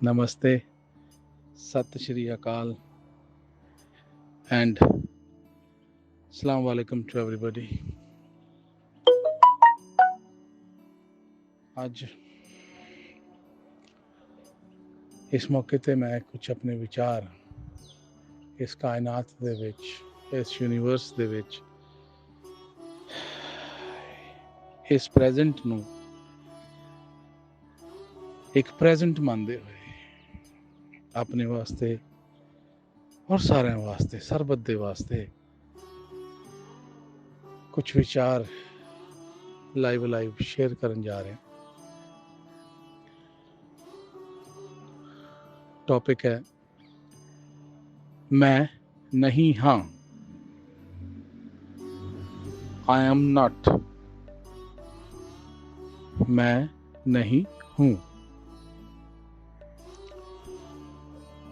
नमस्ते, सत श्री अकाल and Assalamu alaikum to everybody। ਅੱਜ ਇਸ ਮੌਕੇ ਤੇ ਮੈਂ ਕੁਝ ਆਪਣੇ ਵਿਚਾਰ ਇਸ ਕਾਇਨਾਤ ਦੇ ਵਿੱਚ, ਇਸ ਯੂਨੀਵਰਸ ਦੇ ਵਿੱਚ, ਇਸ ਪ੍ਰੈਜ਼ੈਂਟ ਨੂੰ ਇੱਕ ਪ੍ਰੈਜ਼ੈਂਟ ਮੰਨਦੇ ਹੋਏ ਆਪਣੇ ਵਾਸਤੇ ਔਰ ਸਾਰਿਆਂ ਵਾਸਤੇ, ਸਰਬਤ ਦੇ ਵਾਸਤੇ ਕੁਝ ਵਿਚਾਰ ਲਾਈਵ ਸ਼ੇਅਰ ਕਰਨ ਜਾ ਰਹੇ ਹਾਂ। ਟੌਪਿਕ ਹੈ ਮੈਂ ਨਹੀਂ ਹਾਂ, I am not। मैं नहीं हूं।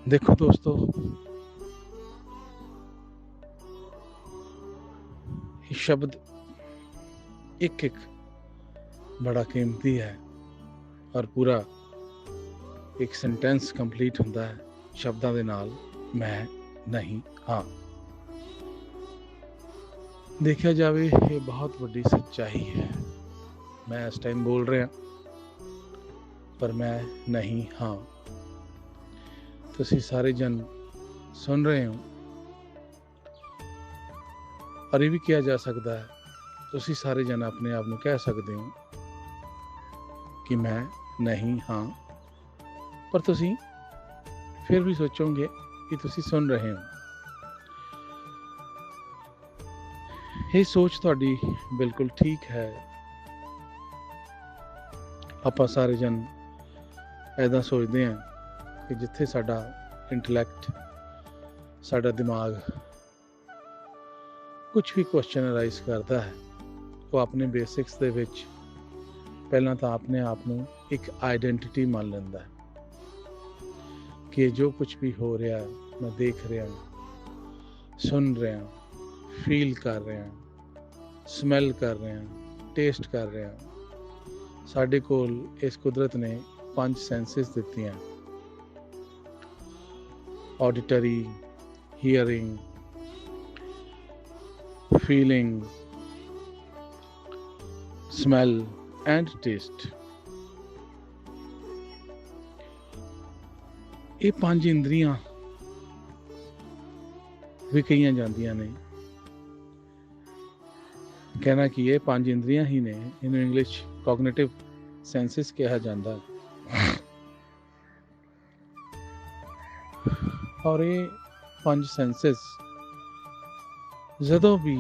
देखो दोस्तों, ये शब्द एक बड़ा कीमती है और पूरा एक सेंटेंस कंप्लीट होता है शब्दां दे नाल, मैं नहीं हाँ। देखा जाए ये बहुत बड़ी सच्चाई है। मैं इस टाइम बोल रहा पर मैं नहीं हाँ। तुसी सारे जन सुन रहे हो और ये भी किया जा सकता है, तुसी सारे जन अपने आप को कह सकते हो कि मैं नहीं हाँ, पर तुसी फिर भी सोचोगे कि तुसी सुन रहे हो। ये सोच तुहाडी बिल्कुल ठीक है। ਆਪਾਂ ਸਾਰੇ ਜਨ ऐदा सोचते हैं कि जिथे साडा इंटलैक्ट, साडा दिमाग कुछ भी क्वेश्चन अराइज करता है, वो अपने बेसिक्स दे विच पहला तो अपने आप को एक आइडेंटिटी मान लेंदा है कि जो कुछ भी हो रहा है, मैं देख रहा हूँ, सुन रहा हूँ, फील कर रहा हूँ, स्मैल कर रहा हूँ, टेस्ट कर रहा हूँ। साडे कोल इस कुदरत ने 5 सेंसिस दित्ती हैं, auditory, hearing, feeling, smell and taste. ये 5 इंद्रियां भी कही जांदियां ने। कहना कि ये 5 इंद्रियां ही ने, इन्हें इंग्लिश कॉग्निटिव सेंसिस कहा जाता है। और ये 5 सेंसिस जदों भी,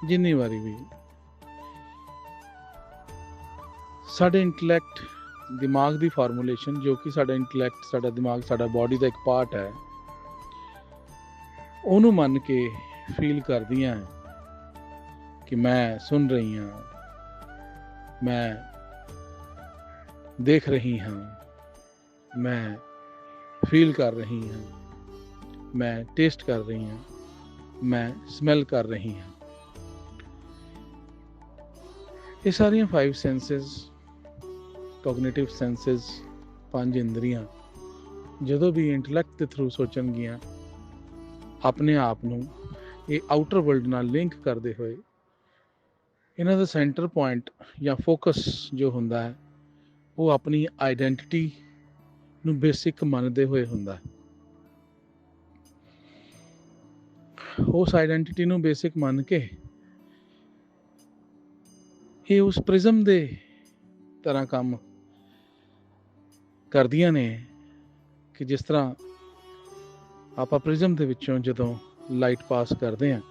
जिन्नी बारी भी साडे इंटलैक्ट, दिमाग की फार्मूलेशन, जो कि साडा इंटलैक्ट, साडा दिमाग, साडा बॉडी का एक पार्ट है, उन्होंने मन के फील कर दियां हैं कि मैं सुन रही हाँ, मैं देख रही हाँ, मैं फील कर रही हाँ, मैं टेस्ट कर रही हाँ, मैं स्मैल कर रही हाँ। ये सारियां 5 सेंसेस, कॉग्निटिव सेंसेस, 5 इंद्रियां जदों भी इंटलैक्ट के थ्रू सोचन गियां, अपने आप नूं ये आउटर वर्ल्ड नाल लिंक करते हुए, इन्हां दा सेंटर पॉइंट या फोकस जो हुंदा है वो अपनी आइडेंटिटी नूं बेसिक मनदे हुए हुंदा है। उस आइडेंटिटी नूं बेसिक मन के ये उस प्रिज्म दे तरह काम करदियां ने कि जिस तरह आपां प्रिज्म दे विचों जदों लाइट पास करते हैं,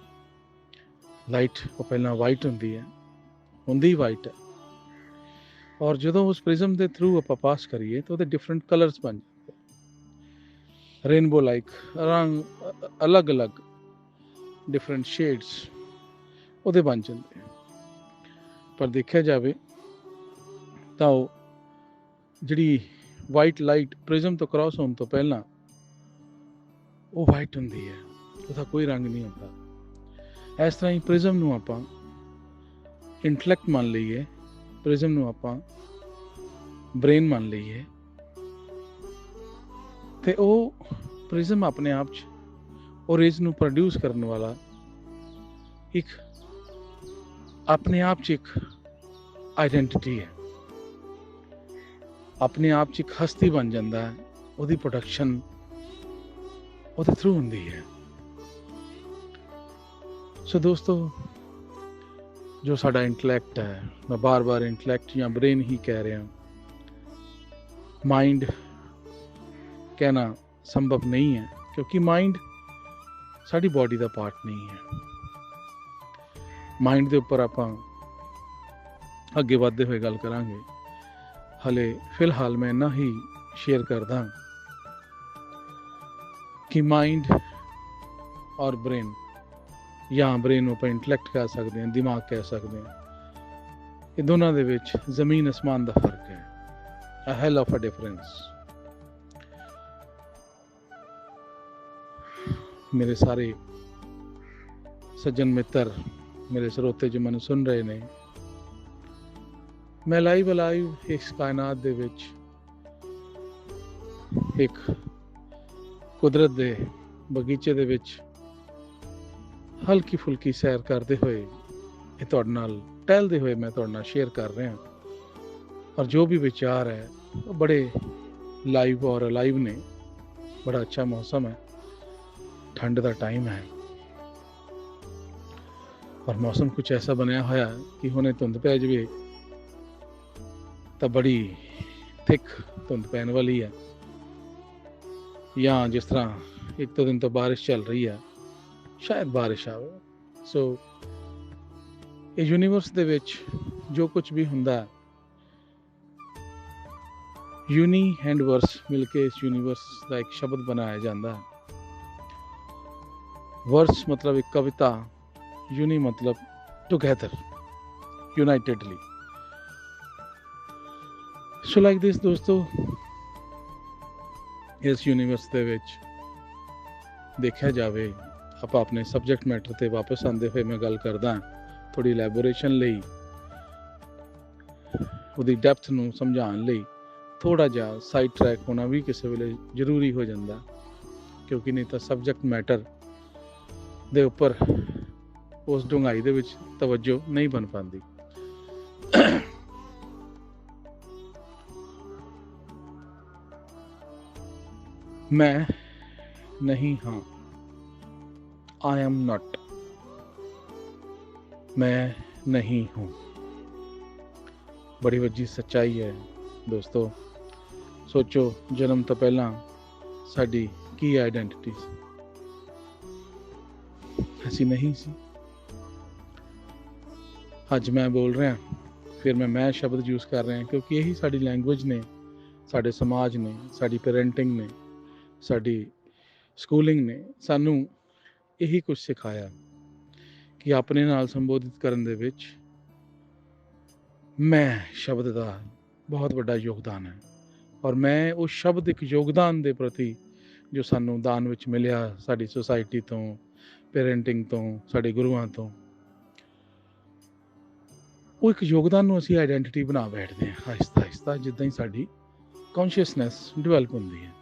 लाइट वो पहला वाइट हुंदी वाइट है, और जदों उस प्रिज्म के थ्रू आप पास करिए तो वो डिफरेंट कलर्स बन जाते, रेनबो लाइक रंग, अलग अलग डिफरेंट शेड्स वो बन जाते हैं। पर देखा जाए तो जी वाइट लाइट प्रिज्म तो क्रॉस होने तो पहला वो वाइट होंदी है, उसका कोई रंग नहीं होता। इस तरह ही प्रिज्म नूं आपां इंटलैक्ट मान लीए, प्रिज्म नूं आपां ब्रेन मान लीए, ਤੇ ਉਹ ਪ੍ਰਿਜ਼ਮ ਆਪਣੇ ਆਪ 'ਚ ਉਹ ਰੇਜ਼ ਨੂੰ ਪ੍ਰੋਡਿਊਸ ਕਰਨ ਵਾਲਾ ਇੱਕ ਆਪਣੇ ਆਪ 'ਚ ਇੱਕ ਆਈਡੈਂਟਿਟੀ ਹੈ, ਆਪਣੇ ਆਪ 'ਚ ਇੱਕ ਹਸਤੀ ਬਣ ਜਾਂਦਾ ਹੈ। ਉਹਦੀ ਪ੍ਰੋਡਕਸ਼ਨ ਉਹਦੇ ਥਰੂ ਹੁੰਦੀ ਹੈ। ਸੋ ਦੋਸਤੋ, ਜੋ ਸਾਡਾ ਇੰਟਲੈਕਟ ਹੈ, ਮੈਂ ਬਾਰ-ਬਾਰ ਇੰਟਲੈਕਟ ਜਾਂ ਬ੍ਰੇਨ ਹੀ ਕਹਿ ਰਿਹਾ, ਮਾइंड कहना संभव नहीं है, क्योंकि माइंड साड़ी बॉडी का पार्ट नहीं है। माइंड के उपर आप अगे बढ़ते हुए गल करांगे। हले फिलहाल मैं इन्ना ही शेयर करदा कि माइंड और ब्रेन, या ब्रेन आप इंटलैक्ट कह सकते हैं, दिमाग कह सकते हैं, ये दोनों के विच जमीन आसमान का फर्क है, a hell of a difference। मेरे सारे सज्जन मित्र, मेरे स्रोते जो मैंने सुन रहे ने, मैं लाइव इस कायनात दे विच एक कुदरत दे बगीचे दे विच हल्की फुल्की सैर करते हुए तुहाडे नाल टहलदे हुए मैं तुहाडे नाल शेयर कर रहा। और जो भी विचार है वो बड़े लाइव और अलाइव ने। बड़ा अच्छा मौसम है, ठंड का टाइम है और मौसम कुछ ऐसा बनया होया कि हुणे धुंध पै जाए तो बड़ी थिक धुंध पैन वाली है, या जिस तरह एक दो दिन तो बारिश चल रही है, शायद बारिश आवे। सो ये यूनीवर्स दे विच जो कुछ भी हुंदा है, यूनी एंड वर्स मिलके इस यूनीवर्स का एक शब्द बनाया जाता है। वर्स मतलब एक कविता, यूनी मतलब together, unitedly. So like this दोस्तों, इस यूनीवर्स दे विच देखा जाए, आप अपने सबजैक्ट मैटर ते वापस आते हुए मैं गल करदा थोड़ी इलैबोरेशन लई, उहदी डैप्थ नूं समझाउण लई थोड़ा जिहा साइड ट्रैक होना भी किसी वेले जरूरी हो जाता, क्योंकि नहीं तो सबजैक्ट मैटर दे उपर उस डूंघाई दे विच तवज्जो नहीं बन पाती। मैं नहीं हाँ, आई एम नॉट, मैं नहीं हूँ। बड़ी वड्डी सच्चाई है दोस्तों। सोचो, जन्म तो पहला साडी की आइडेंटिटी सी? ऐसी नहीं सी। अज मैं बोल रहा, फिर मैं शब्द यूज़ कर रहा, क्योंकि यही साडी लैंगुएज ने, साडे समाज ने, साडी पेरेंटिंग ने, साडी स्कूलिंग ने सानू यही कुछ सिखाया कि अपने नाल संबोधित करन दे विच मैं शब्द का बहुत बड़ा योगदान है। और मैं उस शब्द एक योगदान के प्रति जो सानू दान विच मिलिया, साडी सोसाइटी तो, पेरेंटिंग तो, साडे गुरुआं तो, वो एक योगदान नूं असीं आइडेंटिटी बना बैठते हैं आहिस्ता आहिस्ता, जिद्दां ही साडी कॉन्शियसनैस डिवेलप होंदी है।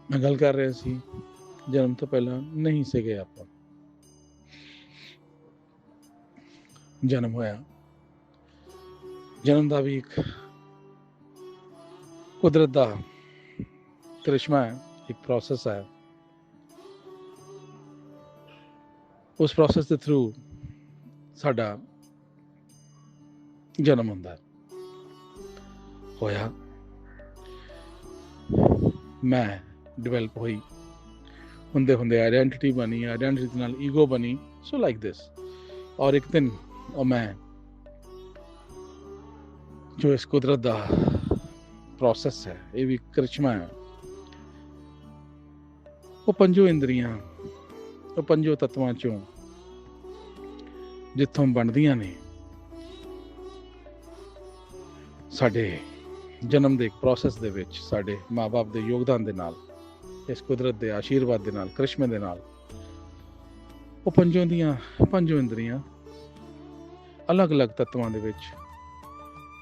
मैं गल कर रहा सी, जन्म तो पहला नहीं से गए आप, जन्म होया, जन्म का भी एक कुदरत का करिश्मा है, एक प्रोसेस है। उस प्रोसेस के थ्रू साडा जन्म होंदा होया, मैं डिवेलप हुई, हुंदे हुंदे आइडेंटिटी बनी, आइडेंटिटी नाल ईगो बनी। So like this. और एक दिन और मैं जो इस कुदरत का प्रोसेस है, ये भी करिश्मा है, वो पंजों इंद्रियां, वो पंजों तत्वां चों जिथों बनदियां ने, साडे जन्म दे एक प्रोसेस दे विच साडे माँ बाप दे योगदान दे नाल, इस कुदरत दे आशीर्वाद दे नाल, करिश्मे दे नाल, वो पंजों इंद्रियां अलग अलग तत्वां दे विच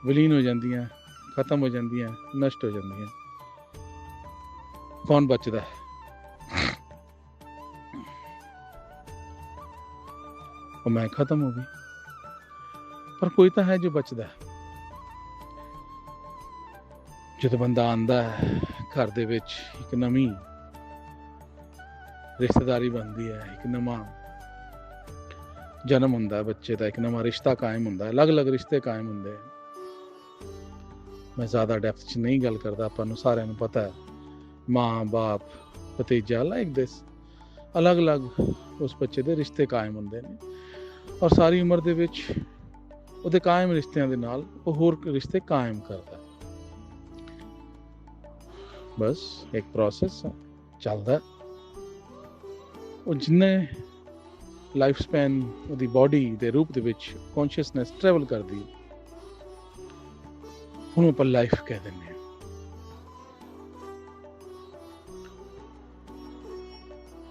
विलीन हो जांदियां, खत्म हो जांदियां, नष्ट हो जांदियां। कौन बचदा है? वो मैं खत्म हो गई, पर कोई तो है जो बचदा है। ਜਦੋਂ ਬੰਦਾ ਆਂਦਾ ਹੈ ਘਰ ਦੇ ਵਿੱਚ, ਇੱਕ ਨਵੀਂ ਰਿਸ਼ਤੇਦਾਰੀ ਬਣਦੀ ਹੈ, ਇੱਕ ਨਵਾਂ ਜਨਮ ਹੁੰਦਾ ਹੈ ਬੱਚੇ ਦਾ, ਇੱਕ ਨਵਾਂ ਰਿਸ਼ਤਾ ਕਾਇਮ ਹੁੰਦਾ ਹੈ, ਅਲੱਗ-ਅਲੱਗ ਰਿਸ਼ਤੇ ਕਾਇਮ ਹੁੰਦੇ ਹੈ। ਮੈਂ ਜ਼ਿਆਦਾ ਡੈਪਥ 'ਚ ਨਹੀਂ ਗੱਲ ਕਰਦਾ, ਆਪਾਂ ਨੂੰ ਸਾਰਿਆਂ ਨੂੰ ਪਤਾ ਹੈ, ਮਾਂ ਬਾਪ ਭਤੀਜਾ ਲਾਈਕ ਦਿਸ, ਅਲੱਗ-ਅਲੱਗ ਉਸ ਬੱਚੇ ਦੇ ਰਿਸ਼ਤੇ ਕਾਇਮ ਹੁੰਦੇ ਨੇ, ਔਰ ਸਾਰੀ ਉਮਰ ਦੇ ਵਿੱਚ ਉਹਦੇ ਕਾਇਮ ਰਿਸ਼ਤਿਆਂ ਦੇ ਨਾਲ ਉਹ ਹੋਰ ਰਿਸ਼ਤੇ ਕਾਇਮ ਕਰਦਾ। बस एक प्रोसेस चलता है। ਉਹ ਜਿੰਨੇ ਲਾਈਫ ਸਪੈਨ ਉਹਦੀ ਬਾਡੀ ਦੇ ਰੂਪ ਦੇ ਵਿੱਚ ਕੌਨਸ਼ੀਅਸਨੈਸ ਟਰੈਵਲ ਕਰਦੀ ਹੈ, ਉਹਨੂੰ ਆਪਾਂ ਲਾਈਫ ਕਹਿ ਦਿੰਦੇ ਹਾਂ।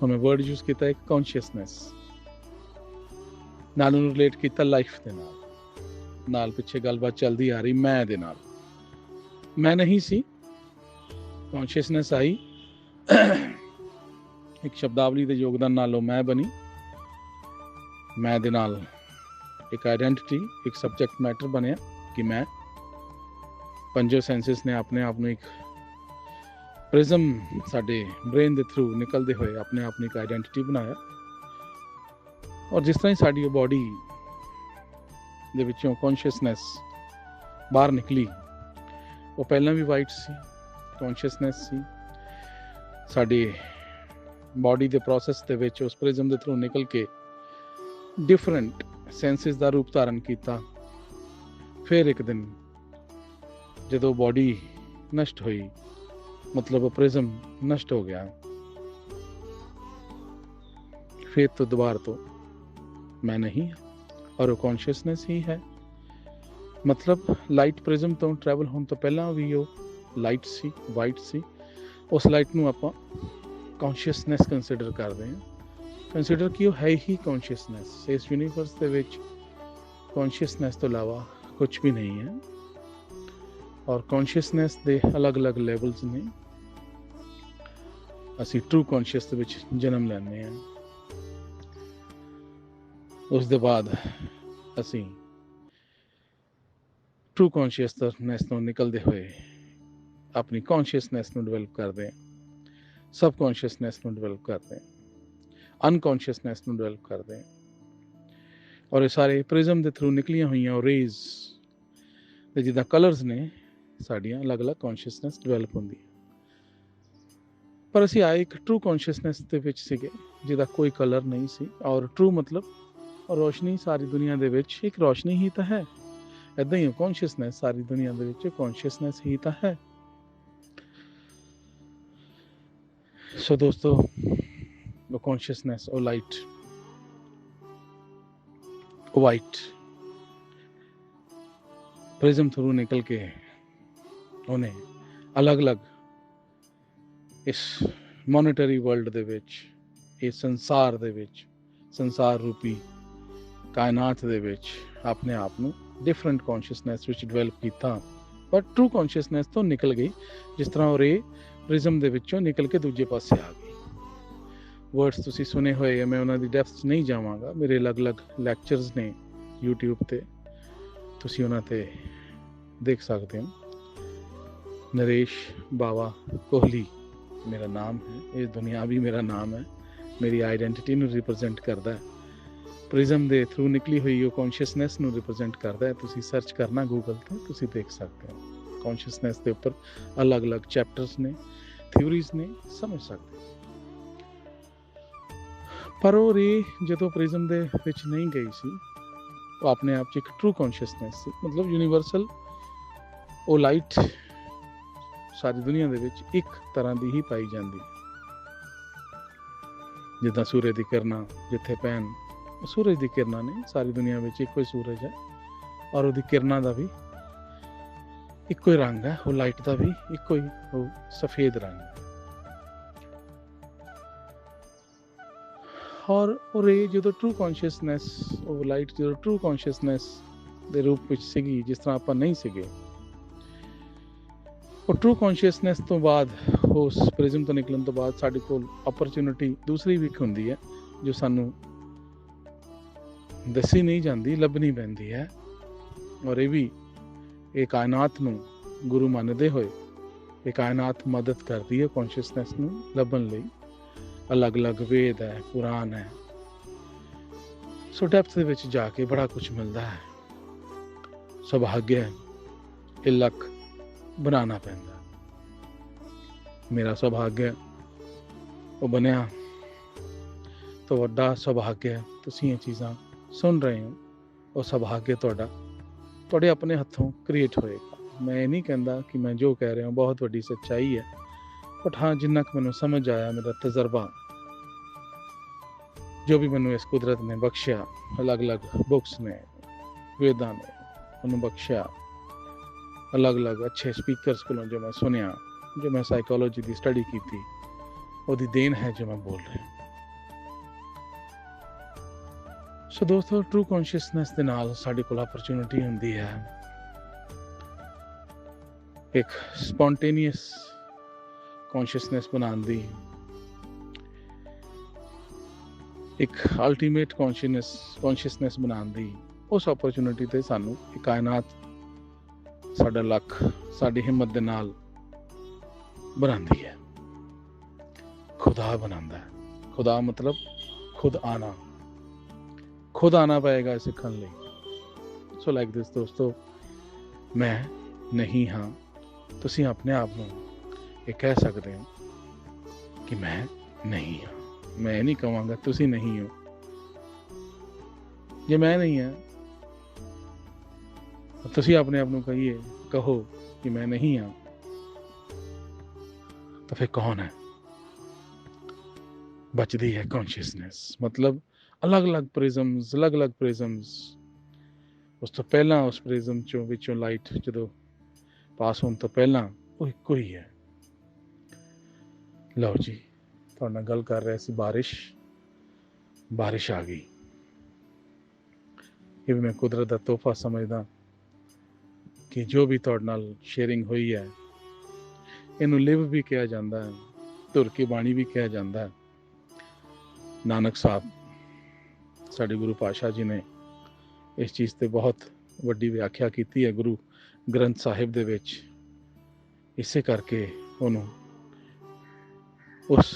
ਹੁਣ ਮੈਂ ਵਰਡ ਯੂਜ਼ ਕੀਤਾ ਇੱਕ ਕੌਨਸ਼ੀਅਸਨੈਸ, ਨਾਲ ਉਹਨੂੰ ਰਿਲੇਟ ਕੀਤਾ ਲਾਈਫ ਦੇ ਨਾਲ ਪਿੱਛੇ ਗੱਲਬਾਤ ਚੱਲਦੀ ਆ ਰਹੀ ਮੈਂ ਦੇ ਨਾਲ। ਮੈਂ ਨਹੀਂ ਸੀ, ਕੌਨਸ਼ੀਅਸਨੈਸ ਆਈ, ਇੱਕ ਸ਼ਬਦਾਵਲੀ ਦੇ ਯੋਗਦਾਨ ਨਾਲ ਉਹ ਮੈਂ ਬਣੀ। ਮੈਂ ਦੇ ਨਾਲ ਇੱਕ ਆਈਡੈਂਟਿਟੀ, ਇੱਕ ਸਬਜੈਕਟ ਮੈਟਰ ਬਣਿਆ ਕਿ ਮੈਂ। ਪੰਜੋ ਸੈਂਸਿਸ ਨੇ ਆਪਣੇ ਆਪ ਨੂੰ ਇੱਕ ਪ੍ਰਿਜ਼ਮ ਸਾਡੇ ਬ੍ਰੇਨ ਦੇ ਥਰੂ ਨਿਕਲਦੇ ਹੋਏ ਆਪਣੇ ਆਪ ਨੂੰ ਇੱਕ ਆਈਡੈਂਟਿਟੀ ਬਣਾਇਆ। ਔਰ ਜਿਸ ਤਰ੍ਹਾਂ ਹੀ ਸਾਡੀ ਉਹ ਬਾਡੀ ਦੇ ਵਿੱਚੋਂ ਕੌਨਸ਼ੀਅਸਨੈਸ ਬਾਹਰ ਨਿਕਲੀ, ਉਹ ਪਹਿਲਾਂ ਵੀ ਵਾਈਟ ਸੀ, ਕੌਨਸ਼ੀਅਸਨੈਸ ਸੀ। ਸਾਡੀ ਬਾਡੀ ਦੇ ਪ੍ਰੋਸੈਸ ਦੇ ਵਿੱਚ ਉਸ ਪ੍ਰਿਜ਼ਮ ਦੇ ਥਰੂ ਨਿਕਲ ਕੇ ਡਿਫਰੈਂਟ ਸੈਂਸਿਸ ਦਾ ਰੂਪ ਧਾਰਨ ਕੀਤਾ। ਫਿਰ ਇੱਕ ਦਿਨ ਜਦੋਂ ਬਾਡੀ ਨਸ਼ਟ ਹੋਈ, ਮਤਲਬ ਉਹ ਪ੍ਰਿਜ਼ਮ ਨਸ਼ਟ ਹੋ ਗਿਆ, ਫਿਰ ਤੋਂ ਦੁਬਾਰਾ ਤੋਂ ਮੈਂ ਨਹੀਂ ਔਰ ਉਹ ਕੌਨਸ਼ੀਅਸਨੈਸ ਹੀ ਹੈ। ਮਤਲਬ ਲਾਈਟ ਪ੍ਰਿਜ਼ਮ ਤੋਂ ਟਰੈਵਲ ਹੋਣ ਤੋਂ ਪਹਿਲਾਂ ਵੀ ਉਹ ਲਾਈਟ ਸੀ, ਵਾਈਟ ਸੀ। ਉਸ ਲਾਈਟ ਨੂੰ ਆਪਾਂ ਕੌਨਸ਼ੀਅਸਨੈਸ ਕੰਸੀਡਰ ਕਰਦੇ ਹਾਂ। ਕੰਸੀਡਰ ਕਿ ਉਹ ਹੈ ਹੀ ਕੌਨਸ਼ੀਅਸਨੈਸ। ਇਸ ਯੂਨੀਵਰਸ ਦੇ ਵਿੱਚ ਕੌਨਸ਼ੀਅਸਨੈਸ ਤੋਂ ਇਲਾਵਾ ਕੁਝ ਵੀ ਨਹੀਂ ਹੈ। ਔਰ ਕੌਨਸ਼ੀਅਸਨੈਸ ਦੇ ਅਲੱਗ-ਅਲੱਗ ਲੈਵਲਸ ਨੇ। ਅਸੀਂ ਟਰੂ ਕੌਨਸ਼ੀਅਸ ਦੇ ਵਿੱਚ ਜਨਮ ਲੈਂਦੇ ਹਾਂ, ਉਸ ਦੇ ਬਾਅਦ ਅਸੀਂ ਟਰੂ ਕੌਨਸ਼ੀਅਸਨੈਸ ਤੋਂ ਨਿਕਲਦੇ ਹੋਏ ਆਪਣੀ ਕੌਨਸ਼ੀਅਸਨੈਸ ਨੂੰ ਡਿਵੈਲਪ ਕਰਦੇ ਹਾਂ, ਸਬ ਕੌਨਸ਼ੀਅਸਨੈਸ ਨੂੰ ਡਿਵੈਲਪ ਕਰਦੇ ਹਾਂ, ਅਨਕੌਨਸ਼ੀਅਸਨੈਸ ਨੂੰ ਡਿਵੈਲਪ ਕਰਦੇ ਹਾਂ। ਔਰ ਇਹ ਸਾਰੇ ਪ੍ਰਿਜ਼ਮ ਦੇ ਥਰੂ ਨਿਕਲੀਆਂ ਹੋਈਆਂ ਉਹ ਰੇਜ਼ ਦੇ ਜਿੱਦਾਂ ਕਲਰਸ ਨੇ, ਸਾਡੀਆਂ ਅਲੱਗ-ਅਲੱਗ ਕੌਨਸ਼ੀਅਸਨੈਸ ਡਿਵੈਲਪ ਹੁੰਦੀ ਹੈ। ਪਰ ਅਸੀਂ ਆਏ ਇੱਕ ਟਰੂ ਕੌਨਸ਼ੀਅਸਨੈਸ ਦੇ ਵਿੱਚ ਸੀਗੇ ਜਿਹਦਾ ਕੋਈ ਕਲਰ ਨਹੀਂ ਸੀ। ਔਰ ਟਰੂ ਮਤਲਬ ਰੋਸ਼ਨੀ, ਸਾਰੀ ਦੁਨੀਆ ਦੇ ਵਿੱਚ ਇੱਕ ਰੋਸ਼ਨੀ ਹੀ ਤਾਂ ਹੈ। ਇੱਦਾਂ ਹੀ ਕੌਨਸ਼ੀਅਸਨੈਸ ਸਾਰੀ ਦੁਨੀਆ ਦੇ ਵਿੱਚ ਕੌਨਸ਼ੀਅਸਨੈਸ ਹੀ ਤਾਂ ਹੈ। ਸੋ ਦੋਸਤੋ, ਉਹ ਕੌਨਸ਼ੀਅਸਨੈਸ, ਉਹ ਲਾਈਟ, ਉਹ ਵਾਈਟ ਪ੍ਰਿਜ਼ਮ ਥਰੂ ਨਿਕਲ ਕੇ ਉਹਨੇ ਅਲੱਗ-ਅਲੱਗ ਇਸ ਮੋਨਿਟਰੀ ਵਰਲਡ ਦੇ ਵਿੱਚ, ਇਸ ਸੰਸਾਰ ਦੇ ਵਿੱਚ, ਸੰਸਾਰ ਰੂਪੀ ਕਾਇਨਾਤ ਦੇ ਵਿੱਚ ਆਪਣੇ ਆਪ ਨੂੰ ਡਿਫਰੈਂਟ ਕੌਨਸ਼ੀਅਸਨੈਸ ਵਿੱਚ ਡਿਵੈਲਪ ਕੀਤਾ। ਪਰ ਟਰੂ ਕੌਨਸ਼ੀਅਸਨੈਸ ਤੋਂ ਨਿਕਲ ਗਈ, ਜਿਸ ਤਰ੍ਹਾਂ ਉਹ ਰੇ ਪ੍ਰਿਜ਼ਮ ਦੇ ਵਿੱਚੋਂ ਨਿਕਲ ਕੇ ਦੂਜੇ ਪਾਸੇ ਆ ਗਈ। ਵਰਡਸ ਤੁਸੀਂ ਸੁਣੇ ਹੋਏ ਆ, ਮੈਂ ਉਹਨਾਂ ਦੀ ਡੈਪਥ 'ਚ ਨਹੀਂ ਜਾਵਾਂਗਾ। ਮੇਰੇ ਅਲੱਗ-ਅਲੱਗ ਲੈਕਚਰਸ ਨੇ YouTube ਤੇ, ਤੁਸੀਂ ਉਹਨਾਂ ਤੇ ਦੇਖ ਸਕਦੇ ਹੋ। ਨਰੇਸ਼ ਬਾਵਾ ਕੋਹਲੀ ਮੇਰਾ ਨਾਮ ਹੈ, ਇਹ ਦੁਨਿਆਵੀ ਮੇਰਾ ਨਾਮ ਹੈ, ਮੇਰੀ ਆਈਡੈਂਟਿਟੀ ਨੂੰ ਰਿਪਰੈਜ਼ੈਂਟ ਕਰਦਾ ਹੈ। ਪ੍ਰਿਜ਼ਮ ਦੇ ਥਰੂ ਨਿਕਲੀ ਹੋਈ ਉਹ ਕੌਨਸ਼ੀਅਸਨੈਸ ਨੂੰ ਰਿਪਰੈਜ਼ੈਂਟ ਕਰਦਾ ਹੈ। ਤੁਸੀਂ ਸਰਚ ਕਰਨਾ ਗੂਗਲ 'ਤੇ, ਤੁਸੀਂ ਦੇਖ ਸਕਦੇ ਹੋ। ਕੌਨਸ਼ੀਅਸਨੈਸ ਦੇ ਉੱਪਰ ਅਲੱਗ-ਅਲੱਗ ਚੈਪਟਰਸ ਨੇ, ਥਿਊਰੀਜ਼ ਨੇ, ਸਮਝ ਸਕਦੇ ਹੋ। ਪਰ ਉਹ ਰੇ ਜਦੋਂ ਪ੍ਰਿਜ਼ਮ ਦੇ ਵਿੱਚ ਨਹੀਂ ਗਈ ਸੀ, ਉਹ ਆਪਣੇ ਆਪ 'ਚ ਇੱਕ ਟਰੂ ਕੌਨਸ਼ੀਅਸਨੈਸ ਸੀ। ਮਤਲਬ ਯੂਨੀਵਰਸਲ ਉਹ ਲਾਈਟ ਸਾਰੀ ਦੁਨੀਆ ਦੇ ਵਿੱਚ ਇੱਕ ਤਰ੍ਹਾਂ ਦੀ ਹੀ ਪਾਈ ਜਾਂਦੀ। ਜਿੱਦਾਂ ਸੂਰਜ ਦੀ ਕਿਰਨਾਂ ਜਿੱਥੇ ਪੈਣ, ਸੂਰਜ ਦੀ ਕਿਰਨਾਂ ਨੇ, ਸਾਰੀ ਦੁਨੀਆ ਵਿੱਚ ਇੱਕੋ ਹੀ ਸੂਰਜ ਹੈ ਔਰ ਉਹਦੀ ਕਿਰਨਾਂ ਦਾ ਵੀ ਇੱਕੋ ਹੀ ਰੰਗ ਹੈ, ਉਹ ਲਾਈਟ ਦਾ ਵੀ ਇੱਕੋ ਹੀ ਉਹ ਸਫੇਦ ਰੰਗ ਹੈ। ਔਰ ਉਹ ਰੇ ਜਦੋਂ ਟਰੂ ਕੌਨਸ਼ੀਅਸਨੈਸ, ਉਹ ਲਾਈਟ ਜਦੋਂ ਟਰੂ ਕੌਨਸ਼ੀਅਸਨੈਸ ਦੇ ਰੂਪ ਵਿੱਚ ਸੀਗੀ, ਜਿਸ ਤਰ੍ਹਾਂ ਆਪਾਂ ਨਹੀਂ ਸੀਗੇ, और ट्रू कॉन्शियसनैस तो बाद उस प्रिज्म तो निकलन तो बाद साडे कोल अपॉर्चुनिटी दूसरी भी हुंदी है जो सानू दसी नहीं जाती, लभनी पैंदी है। और ये भी ये कायनात नू गुरु मानते हुए ये कायनात मदद करती है कॉन्शियसनैस नू लभन लई। अलग अलग वेद है, पुराण है, सो डेप्थ दे विच जाके बड़ा कुछ मिलता है। सौभाग्य ये लक बनाना पैंदा। मेरा सौभाग्य वो बनया तो वड्डा सौभाग्य तुसीं ये चीज़ां सुन रहे हो। और सौभाग्य तुहाडे अपने हथों क्रिएट होएगा। मैं ये नहीं कहता कि मैं जो कह रहा हूँ बहुत वड्डी सच्चाई है, बट हाँ जिन्ना कि मैनूं समझ आया, मेरा तजर्बा जो भी मैनूं इस कुदरत ने बख्शिया, अलग अलग बुक्स ने, वेदां ने मैनूं बख्शिया, अलग अलग अच्छे स्पीकर्स कोलों जो मैं सुनिया, जो मैं साइकोलॉजी की स्टडी की थी, ओदी देन है जो मैं बोल रहा हूँ। सो दोस्तों, ट्रू कॉन्शियसनैस दे नाल साडे कोल अपॉर्चुनिटी हुंदी है एक स्पॉन्टेनियस कॉन्शियसनैस बनाने दी, एक अल्टीमेट कॉन्शियसनैस बनाने दी। उस अपॉर्चुनिटी ते सानू कायनात साडा लक साडी हिम्मत दे नाल बनांदी है, खुदा बनांदा है। खुदा मतलब खुद आना पएगा सीखण लई। सो लाइक दिस दोस्तों, मैं नहीं हाँ, तुसीं अपने आप नूं ये कह सकते हो कि मैं नहीं हाँ। मैं नहीं कहांगा तुसीं नहीं हो। जे मैं नहीं है तुसीं अपने आप नूं कहो कि मैं नहीं हाँ, तो फिर कौन है? बचदी है कॉन्शियसनैस। मतलब अलग अलग प्रिजम्स। उस तो पहला उस प्रिज्म चों विचों लाइट जो पास होने तो पहला वो इको ही है। लो जी, तुहाडे नाल गल कर रहे सी, बारिश आ गई। ये भी मैं कुदरत का तोहफा समझदा कि जो भी तुहाडे नाल शेयरिंग हुई है, इनू लिव भी कहा जाता है, धुर की बाणी भी कहा जाता है। नानक साहब साडे गुरु पातशाह जी ने इस चीज़ ते बहुत वड्डी व्याख्या की है गुरु ग्रंथ साहिब दे विच। इसे करके उन्होंने उस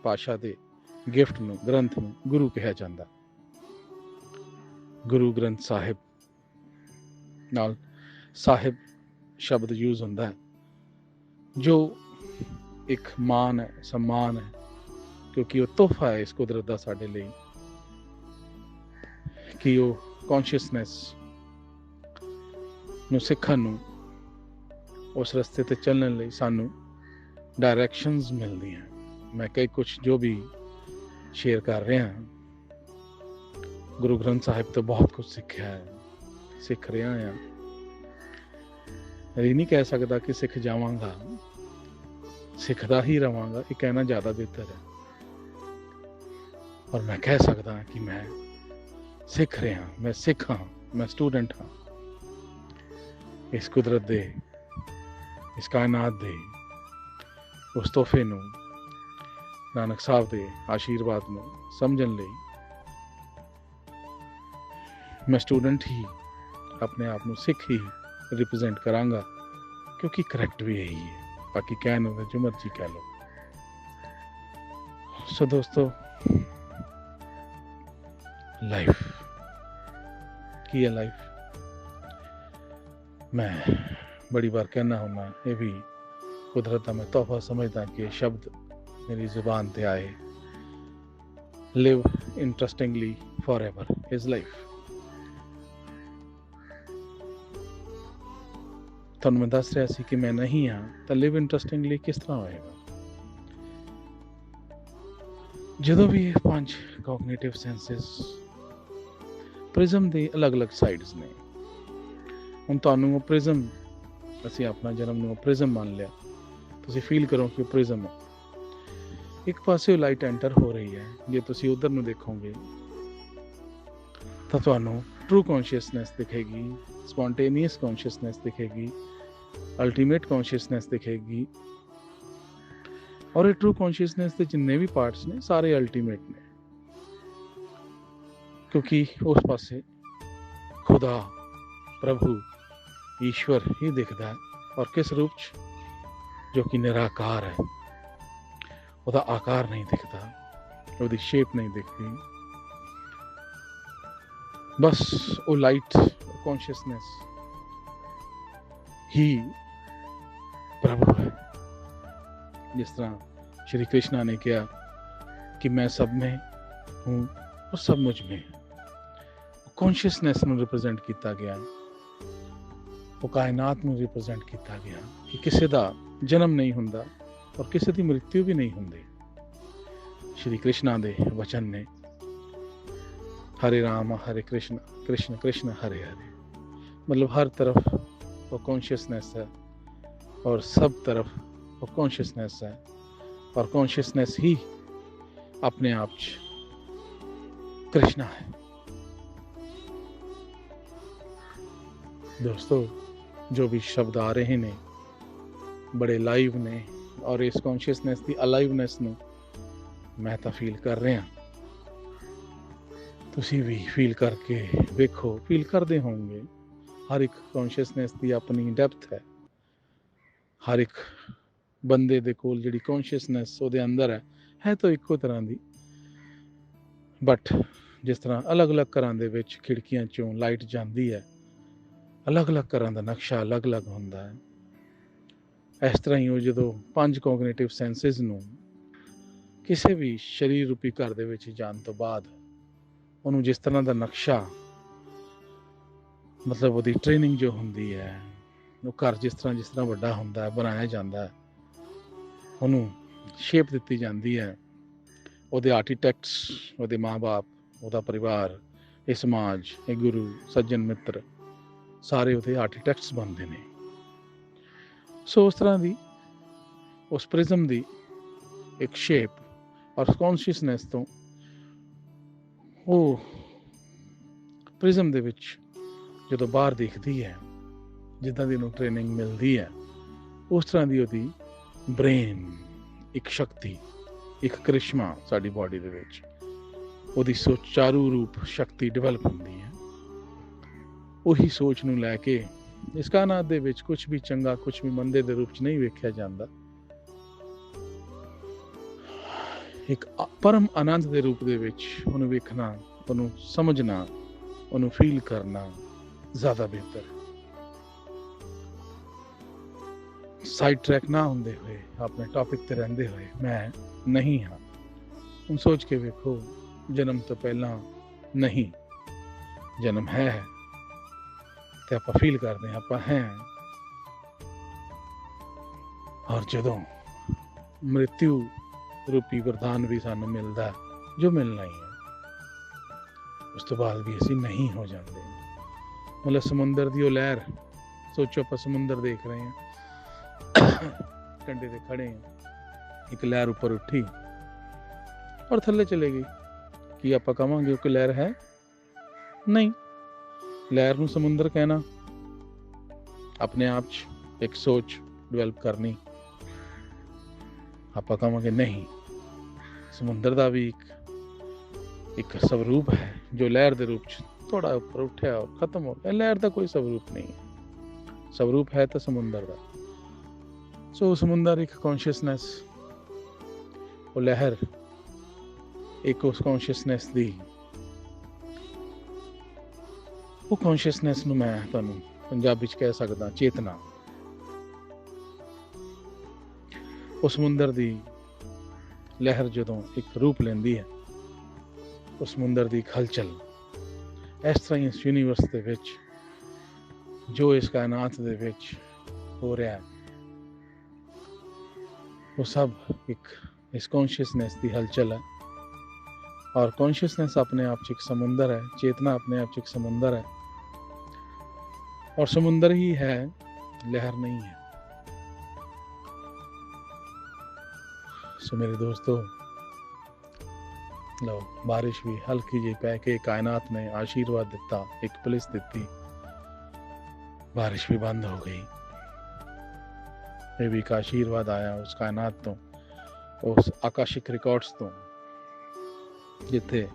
पातशाह दे गिफ्ट नूं, ग्रंथ नूं गुरु कहा जाता। गुरु ग्रंथ साहिब नाल साहिब शब्द यूज होता है, जो एक मान है, सम्मान है, क्योंकि वो तोहफा है इस कुदरत का साडे लई कि वो कॉन्शियसनैस नूं सीखण नूं, उस रस्ते ते चलने लई सानू डायरैक्शनस मिलदी हैं। मैं कई कुछ जो भी शेयर कर रहा हाँ, गुरु ग्रंथ साहिब तो बहुत कुछ सीखा है, सीख रहा हाँ। ये नहीं कह सकता कि सीख जावांगा, सीखता ही रहांगा, ये कहना ज़्यादा बेहतर है। और मैं कह सकता हाँ कि मैं सीख रहा, मैं सिख हाँ, मैं स्टूडेंट हाँ इस कुदरत दे, इस कायनात दे उस तोहफे नूं, नानक साहब दे आशीर्वाद नूं समझण लई मैं स्टूडेंट ही अपने आप नूं सिख ही रिप्रजेंट करांगा, क्योंकि करैक्ट भी यही है। बाकी कहने में जो मर्जी कह लो। सो दोस्तों, लाइफ की है लाइफ। मैं बड़ी बार कहना होना, ये भी कुदरत का मैं तोहफा समझदा कि ये शब्द मेरी जुबान ते आए, live interestingly for ever is life. तुहानूं मैं दस रहा सी कि मैं नहीं हाँ, तो लिव इंटरेस्टिंगली किस तरह होएगा? ਜਦੋਂ भी ये 5 कॉग्निटिव सेंसेस प्रिज्म ਦੀ अलग-अलग साइड्स ने, ਹੁਣ ਤੁਹਾਨੂੰ ਉਹ ਪ੍ਰਿਜ਼ਮ, ਅਸੀਂ ਆਪਣਾ ਜਨਮ ਨੂੰ ਪ੍ਰਿਜ਼ਮ ਮੰਨ ਲਿਆ, ਤੁਸੀਂ ਫੀਲ ਕਰੋ ਕਿ ਪ੍ਰਿਜ਼ਮ ਹੈ, ਇੱਕ ਪਾਸੇ ਲਾਈਟ ਐਂਟਰ ਹੋ ਰਹੀ ਹੈ। ਜੇ ਤੁਸੀਂ ਉਧਰ ਨੂੰ ਦੇਖੋਗੇ ਤਾਂ ਤੁਹਾਨੂੰ ਟਰੂ ਕੌਨਸ਼ੀਅਸਨੈਸ ਦਿਖੇਗੀ, ਸਪੌਂਟੇਨੀਅਸ ਕੌਨਸ਼ੀਅਸਨੈਸ ਦਿਖੇਗੀ, ਅਲਟੀਮੇਟ ਕੌਨਸ਼ੀਅਸਨੈਸ ਦਿਖੇਗੀ। ਔਰ ਇਹ ਟਰੂ ਕੌਨਸ਼ੀਅਸਨੈਸ ਦੇ ਜਿੰਨੇ ਵੀ ਪਾਰਟਸ ਨੇ ਸਾਰੇ ਅਲਟੀਮੇਟ ਨੇ, ਕਿਉਂਕਿ ਉਸ ਪਾਸੇ ਖੁਦਾ, ਪ੍ਰਭੂ, ਈਸ਼ਵਰ ਹੀ ਦਿਖਦਾ ਹੈ। ਔਰ ਕਿਸ ਰੂਪ 'ਚ? ਜੋ ਕਿ ਨਿਰਾਕਾਰ ਹੈ। ਉਹਦਾ ਆਕਾਰ ਨਹੀਂ ਦਿਖਦਾ, ਉਹਦੀ ਸ਼ੇਪ ਨਹੀਂ ਦਿਖਦੀ, ਬਸ ਉਹ ਲਾਈਟ ਕੌਨਸ਼ੀਅਸਨੈਸ ਹੀ ਪ੍ਰਭੂ ਹੈ। जिस तरह श्री कृष्णा ने किया कि मैं सब में हूँ और सब मुझ में है। कॉन्शियसनेस ਨੂੰ ਰਿਪਰੈਜ਼ੈਂਟ ਕੀਤਾ ਗਿਆ, ਉਹ ਕਾਇਨਾਤ ਨੂੰ ਰਿਪਰੈਜ਼ੈਂਟ ਕੀਤਾ ਗਿਆ ਕਿ ਕਿਸੇ ਦਾ ਜਨਮ ਨਹੀਂ ਹੁੰਦਾ ਔਰ ਕਿਸੇ ਦੀ ਮ੍ਰਿਤਿੂ ਵੀ ਨਹੀਂ ਹੁੰਦੀ। ਸ਼੍ਰੀ ਕ੍ਰਿਸ਼ਨਾ ਦੇ ਵਚਨ ਨੇ ਹਰੇ ਰਾਮ ਹਰੇ ਕ੍ਰਿਸ਼ਨ ਕ੍ਰਿਸ਼ਨ ਕ੍ਰਿਸ਼ਨ ਹਰੇ ਹਰੇ, मतलब हर तरफ वो कॉन्शियसनेस है और सब तरफ वो कॉन्शियसनेस है, और कॉन्शियसनेस ही अपने आप कृष्णा है। दोस्तों, जो भी शब्द आ रहे ने बड़े लाइव ने, और इस कॉन्शियसनेस की अलाइवनेस ਨੂੰ मैं तो फील कर रहा, तुसी भी फील करके वेखो, फील करते होंगे। हर एक कॉन्शियसनेस की अपनी डेप्थ है, हर एक ਬੰਦੇ ਦੇ ਕੋਲ ਜਿਹੜੀ ਕੌਨਸ਼ੀਅਸਨੈਸ ਉਹਦੇ ਅੰਦਰ ਹੈ ਤਾਂ ਇੱਕੋ ਤਰ੍ਹਾਂ ਦੀ, ਬਟ ਜਿਸ ਤਰ੍ਹਾਂ ਅਲੱਗ-ਅਲੱਗ ਘਰਾਂ ਦੇ ਵਿੱਚ ਖਿੜਕੀਆਂ 'ਚੋਂ ਲਾਈਟ ਜਾਂਦੀ ਹੈ, ਅਲੱਗ-ਅਲੱਗ ਘਰਾਂ ਦਾ ਨਕਸ਼ਾ ਅਲੱਗ-ਅਲੱਗ ਹੁੰਦਾ ਹੈ। ਇਸ ਤਰ੍ਹਾਂ ਹੀ ਉਹ ਜਦੋਂ 5 ਕੋਗਨੀਟਿਵ ਸੈਂਸਿਸ ਨੂੰ ਕਿਸੇ ਵੀ ਸਰੀਰ ਰੂਪੀ ਘਰ ਦੇ ਵਿੱਚ ਜਾਣ ਤੋਂ ਬਾਅਦ ਉਹਨੂੰ ਜਿਸ ਤਰ੍ਹਾਂ ਦਾ ਨਕਸ਼ਾ, ਮਤਲਬ ਉਹਦੀ ਟ੍ਰੇਨਿੰਗ ਜੋ ਹੁੰਦੀ ਹੈ, ਉਹ ਘਰ ਜਿਸ ਤਰ੍ਹਾਂ ਵੱਡਾ ਹੁੰਦਾ ਹੈ, ਬਣਾਇਆ ਜਾਂਦਾ ਹੈ, ਉਹਨੂੰ ਸ਼ੇਪ ਦਿੱਤੀ ਜਾਂਦੀ ਹੈ। ਉਹਦੇ ਆਰਕੀਟੈਕਟਸ, ਉਹਦੇ ਮਾਂ-ਬਾਪ, ਉਹਦਾ ਪਰਿਵਾਰ, ਇਹ ਸਮਾਜ, ਇਹ ਗੁਰੂ, ਸੱਜਣ ਮਿੱਤਰ, ਸਾਰੇ ਉਹਦੇ ਆਰਕੀਟੈਕਟਸ ਬਣਦੇ ਨੇ। ਸੋ ਉਸ ਤਰ੍ਹਾਂ ਦੀ ਉਸ ਪ੍ਰਿਜ਼ਮ ਦੀ ਇੱਕ ਸ਼ੇਪ ਔਰ ਕੌਨਸ਼ੀਅਸਨੈਸ ਤੋਂ ਉਹ ਪ੍ਰਿਜ਼ਮ ਦੇ ਵਿੱਚ ਜਦੋਂ ਬਾਹਰ ਦਿਖਦੀ ਹੈ, ਜਿੱਦਾਂ ਦੀ ਉਹਨੂੰ ਟ੍ਰੇਨਿੰਗ ਮਿਲਦੀ ਹੈ, ਉਸ ਤਰ੍ਹਾਂ ਦੀ ਉਹਦੀ ਬ੍ਰੇਨ, ਇੱਕ ਸ਼ਕਤੀ, ਇੱਕ ਕ੍ਰਿਸ਼ਮਾ ਸਾਡੀ ਬਾਡੀ ਦੇ ਵਿੱਚ ਉਹਦੀ ਸੁਚਾਰੂ ਰੂਪ ਸ਼ਕਤੀ ਡਿਵੈਲਪ ਹੁੰਦੀ ਹੈ। ਉਹੀ ਸੋਚ ਨੂੰ ਲੈ ਕੇ ਇਸ ਕਾਇਨਾਤ ਦੇ ਵਿੱਚ ਕੁਛ ਵੀ ਚੰਗਾ, ਕੁਛ ਵੀ ਮੰਦੇ ਦੇ ਰੂਪ 'ਚ ਨਹੀਂ ਵੇਖਿਆ ਜਾਂਦਾ। ਇੱਕ ਪਰਮ ਆਨੰਦ ਦੇ ਰੂਪ ਦੇ ਵਿੱਚ ਉਹਨੂੰ ਵੇਖਣਾ, ਉਹਨੂੰ ਸਮਝਣਾ, ਉਹਨੂੰ ਫੀਲ ਕਰਨਾ ਜ਼ਿਆਦਾ ਬਿਹਤਰ ਹੈ। ਸਾਈਡ ਟਰੈਕ ਨਾ ਹੁੰਦੇ ਹੋਏ, ਆਪਣੇ ਟੌਪਿਕ ਤੇ ਰਹਿੰਦੇ ਹੋਏ, ਮੈਂ ਨਹੀਂ ਹਾਂ। ਹੁਣ ਸੋਚ ਕੇ ਵੇਖੋ, ਜਨਮ ਤੋਂ ਪਹਿਲਾਂ ਨਹੀਂ, ਜਨਮ ਹੈ ਤੇ ਆਪਾਂ ਫੀਲ ਕਰਦੇ ਹਾਂ ਆਪਾਂ ਹੈ, ਔਰ ਜਦੋਂ ਮ੍ਰਿਤਿੂ ਰੂਪੀ ਵਰਦਾਨ ਵੀ ਸਾਨੂੰ ਮਿਲਦਾ, ਜੋ ਮਿਲਣਾ ਹੀ ਹੈ, ਉਸ ਤੋਂ ਬਾਅਦ ਵੀ ਅਸੀਂ ਨਹੀਂ ਹੋ ਜਾਂਦੇ। ਮਤਲਬ ਸਮੁੰਦਰ ਦੀ ਉਹ ਲਹਿਰ, ਸੋਚੋ ਆਪਾਂ ਸਮੁੰਦਰ ਦੇਖ ਰਹੇ ਹਾਂ, ਕੰਢੇ ਤੇ ਖੜੇ ਹਾਂ, ਇੱਕ ਲਹਿਰ ਉੱਪਰ ਉੱਠੀ ਔਰ ਥੱਲੇ ਚਲੇ ਗਈ, ਕੀ ਆਪਾਂ ਕਵਾਂਗੇ ਉਹ ਕੋਈ ਲਹਿਰ ਹੈ? ਨਹੀਂ। ਲਹਿਰ ਨੂੰ ਸਮੁੰਦਰ ਕਹਿਣਾ, ਆਪਣੇ ਆਪ 'ਚ ਇੱਕ ਸੋਚ ਡਿਵੈਲਪ ਕਰਨੀ, ਆਪਾਂ ਕਵਾਂਗੇ ਨਹੀਂ, ਸਮੁੰਦਰ ਦਾ ਵੀ ਇੱਕ ਸਵਰੂਪ ਹੈ ਜੋ ਲਹਿਰ ਦੇ ਰੂਪ 'ਚ ਥੋੜਾ ਉੱਪਰ ਉੱਠਿਆ ਔਰ ਖਤਮ ਹੋ ਗਿਆ। ਲਹਿਰ ਦਾ ਕੋਈ ਸਵਰੂਪ ਨਹੀਂ ਹੈ, ਸਵਰੂਪ ਹੈ ਤਾਂ ਸਮੁੰਦਰ ਦਾ। ਸੋ ਸਮੁੰਦਰ ਇੱਕ ਕੌਨਸ਼ੀਅਸਨੈਸ, ਉਹ ਲਹਿਰ ਇੱਕ ਉਸ ਕੌਨਸ਼ੀਅਸਨੈਸ ਦੀ, ਉਹ ਕੌਨਸ਼ੀਅਸਨੈਸ ਨੂੰ ਮੈਂ ਤੁਹਾਨੂੰ ਪੰਜਾਬੀ 'ਚ ਕਹਿ ਸਕਦਾ ਚੇਤਨਾ। ਉਹ ਸਮੁੰਦਰ ਦੀ ਲਹਿਰ ਜਦੋਂ ਇੱਕ ਰੂਪ ਲੈਂਦੀ ਹੈ, ਉਹ ਸਮੁੰਦਰ ਦੀ ਇੱਕ ਹਲਚਲ, ਇਸ ਤਰ੍ਹਾਂ ਹੀ ਇਸ ਯੂਨੀਵਰਸ ਦੇ ਵਿੱਚ ਜੋ ਇਸ ਕਾਇਨਾਤ ਦੇ ਵਿੱਚ ਹੋ ਰਿਹਾ, वो सब एक इस कॉन्शियसनेस की हलचल है। और कॉन्शियसनेस अपने आप एक समुंदर है, चेतना अपने आप एक समुंदर है, और समुंदर ही है, लहर नहीं है। सो मेरे दोस्तों, लो बारिश भी हल्की जी पै के कायनात ने आशीर्वाद दिता, एक पुलिस दी, बारिश भी बंद हो गई। ਇਹ ਵੀ ਇੱਕ ਆਸ਼ੀਰਵਾਦ ਆਇਆ ਉਸ ਕਾਇਨਾਤ ਤੋਂ, ਉਸ ਆਕਾਸ਼ਿਕ ਰਿਕਾਰਡਸ ਤੋਂ, ਜਿੱਥੇ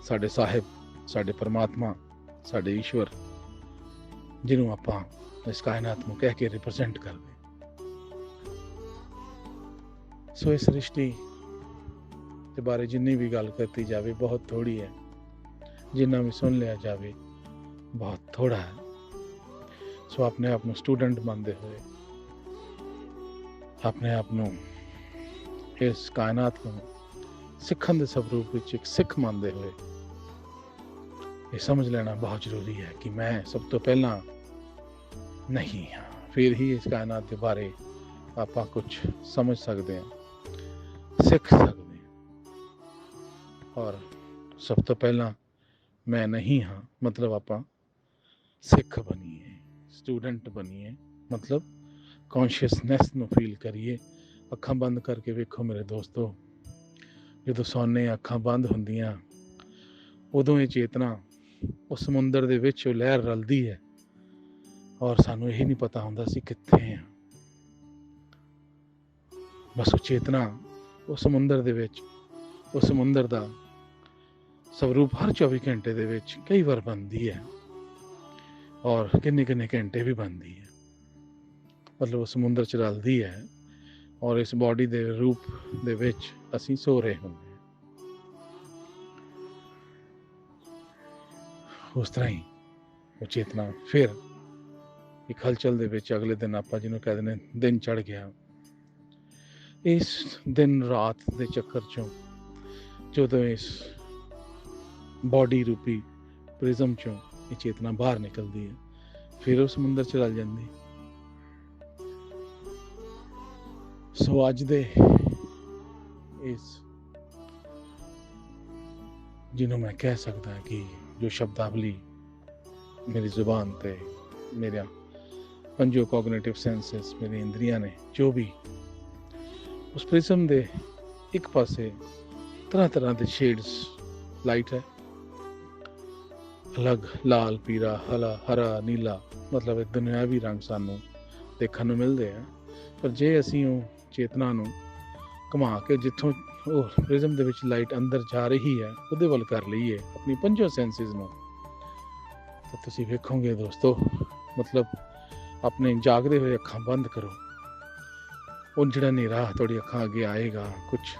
ਸਾਡੇ ਸਾਹਿਬ, ਸਾਡੇ ਪਰਮਾਤਮਾ, ਸਾਡੇ ਈਸ਼ਵਰ, ਜਿਹਨੂੰ ਆਪਾਂ ਇਸ ਕਾਇਨਾਤ ਨੂੰ ਕਹਿ ਕੇ ਰਿਪਰੈਜ਼ੈਂਟ ਕਰਦੇ। ਸੋ ਇਸ ਸ੍ਰਿਸ਼ਟੀ ਦੇ ਬਾਰੇ ਜਿੰਨੀ ਵੀ ਗੱਲ ਕੀਤੀ ਜਾਵੇ ਬਹੁਤ ਥੋੜੀ ਹੈ, ਜਿੰਨਾ ਵੀ ਸੁਣ ਲਿਆ ਜਾਵੇ ਬਹੁਤ ਥੋੜਾ ਹੈ। ਸੋ ਆਪਣੇ ਆਪ ਨੂੰ ਸਟੂਡੈਂਟ ਮੰਨਦੇ ਹੋਏ, ਆਪਣੇ ਆਪ ਨੂੰ ਇਸ ਕਾਇਨਾਤ ਨੂੰ ਸਿੱਖਣ ਦੇ ਸਵਰੂਪ ਵਿੱਚ ਇੱਕ ਸਿੱਖ ਮੰਨਦੇ ਹੋਏ ਇਹ ਸਮਝ ਲੈਣਾ ਬਹੁਤ ਜ਼ਰੂਰੀ ਹੈ ਕਿ ਮੈਂ ਸਭ ਤੋਂ ਪਹਿਲਾਂ ਨਹੀਂ ਹਾਂ, ਫਿਰ ਹੀ ਇਸ ਕਾਇਨਾਤ ਦੇ ਬਾਰੇ ਆਪਾਂ ਕੁਝ ਸਮਝ ਸਕਦੇ ਹਾਂ, ਸਿੱਖ ਸਕਦੇ ਹਾਂ। ਔਰ ਸਭ ਤੋਂ ਪਹਿਲਾਂ ਮੈਂ ਨਹੀਂ ਹਾਂ ਮਤਲਬ ਆਪਾਂ ਸਿੱਖ ਬਣੀਏ, ਸਟੂਡੈਂਟ ਬਣੀਏ, ਮਤਲਬ ਕੌਨਸ਼ੀਅਸਨੈਸ ਨੂੰ ਫੀਲ ਕਰੀਏ। ਅੱਖਾਂ ਬੰਦ ਕਰਕੇ ਵੇਖੋ ਮੇਰੇ ਦੋਸਤੋ, ਜਦੋਂ ਸੌਂਦੇ ਅੱਖਾਂ ਬੰਦ ਹੁੰਦੀਆਂ ਉਦੋਂ ਇਹ ਚੇਤਨਾ ਉਸ ਸਮੁੰਦਰ ਦੇ ਵਿੱਚ ਉਹ ਲਹਿਰ ਰਲਦੀ ਹੈ ਔਰ ਸਾਨੂੰ ਇਹ ਨਹੀਂ ਪਤਾ ਹੁੰਦਾ ਸੀ ਕਿੱਥੇ ਹਾਂ। ਬਸ ਉਹ ਚੇਤਨਾ ਉਹ ਸਮੁੰਦਰ ਦੇ ਵਿੱਚ, ਉਹ ਸਮੁੰਦਰ ਦਾ ਸਵਰੂਪ ਹਰ 24 ਘੰਟੇ ਦੇ ਵਿੱਚ ਕਈ ਵਾਰ ਬਣਦੀ ਹੈ ਔਰ ਕਿੰਨੇ ਘੰਟੇ ਵੀ ਬਣਦੀ ਹੈ, ਮਤਲਬ ਉਹ ਸਮੁੰਦਰ 'ਚ ਰਲਦੀ ਹੈ ਔਰ ਇਸ ਬਾਡੀ ਦੇ ਰੂਪ ਦੇ ਵਿੱਚ ਅਸੀਂ ਸੋ ਰਹੇ ਹੁੰਦੇ ਹਾਂ। ਉਸ ਤਰ੍ਹਾਂ ਹੀ ਉਹ ਚੇਤਨਾ ਫਿਰ ਇੱਕ ਹਲਚਲ ਦੇ ਵਿੱਚ ਅਗਲੇ ਦਿਨ ਆਪਾਂ ਜਿਹਨੂੰ ਕਹਿ ਦਿੰਦੇ ਦਿਨ ਚੜ੍ਹ ਗਿਆ, ਇਸ ਦਿਨ ਰਾਤ ਦੇ ਚੱਕਰ 'ਚੋਂ ਜਦੋਂ ਇਸ ਬਾਡੀ ਰੂਪੀ ਪ੍ਰਿਜ਼ਮ 'ਚੋਂ ਇਹ ਚੇਤਨਾ ਬਾਹਰ ਨਿਕਲਦੀ ਹੈ, ਫਿਰ ਉਹ ਸਮੁੰਦਰ 'ਚ ਰਲ ਜਾਂਦੀ। ਸੋ ਅੱਜ ਦੇ ਇਸ ਜਿਹਨੂੰ ਮੈਂ ਕਹਿ ਸਕਦਾ ਕਿ ਜੋ ਸ਼ਬਦਾਵਲੀ ਮੇਰੀ ਜ਼ੁਬਾਨ ਤੇ ਮੇਰਾ ਪੰਜੋ ਕੋਗਨੀਟਿਵ ਸੈਂਸਸ, ਮੇਰੀ ਇੰਦਰੀਆਂ ਨੇ ਜੋ ਵੀ ਉਸ ਪ੍ਰਿਜ਼ਮ ਦੇ ਇੱਕ ਪਾਸੇ ਤਰ੍ਹਾਂ ਦੇ ਸ਼ੇਡਸ ਲਾਈਟ ਹੈ, ਅਲੱਗ ਲਾਲ, ਪੀਲਾ, ਹਰਾ, ਨੀਲਾ, ਮਤਲਬ ਇਹ ਦੁਨਿਆਵੀ ਰੰਗ ਸਾਨੂੰ ਦੇਖਣ ਨੂੰ ਮਿਲਦੇ ਆ। ਪਰ ਜੇ ਅਸੀਂ ਉਹ ਚੇਤਨਾ ਨੂੰ ਘੁਮਾ ਕੇ ਜਿੱਥੋਂ ਉਹ ਪ੍ਰਿਜ਼ਮ ਦੇ ਵਿੱਚ ਲਾਈਟ ਅੰਦਰ ਜਾ ਰਹੀ ਹੈ ਉਹਦੇ ਵੱਲ ਕਰ ਲਈਏ ਆਪਣੀ ਪੰਜੋ ਸੈਂਸਿਸ ਨੂੰ, ਤਾਂ ਤੁਸੀਂ ਵੇਖੋਗੇ ਦੋਸਤੋ, ਮਤਲਬ ਆਪਣੇ ਜਾਗਦੇ ਹੋਏ ਅੱਖਾਂ ਬੰਦ ਕਰੋ, ਉਹ ਜਿਹੜਾ ਹਨੇਰਾ ਤੁਹਾਡੀ ਅੱਖਾਂ ਅੱਗੇ ਆਏਗਾ, ਕੁਛ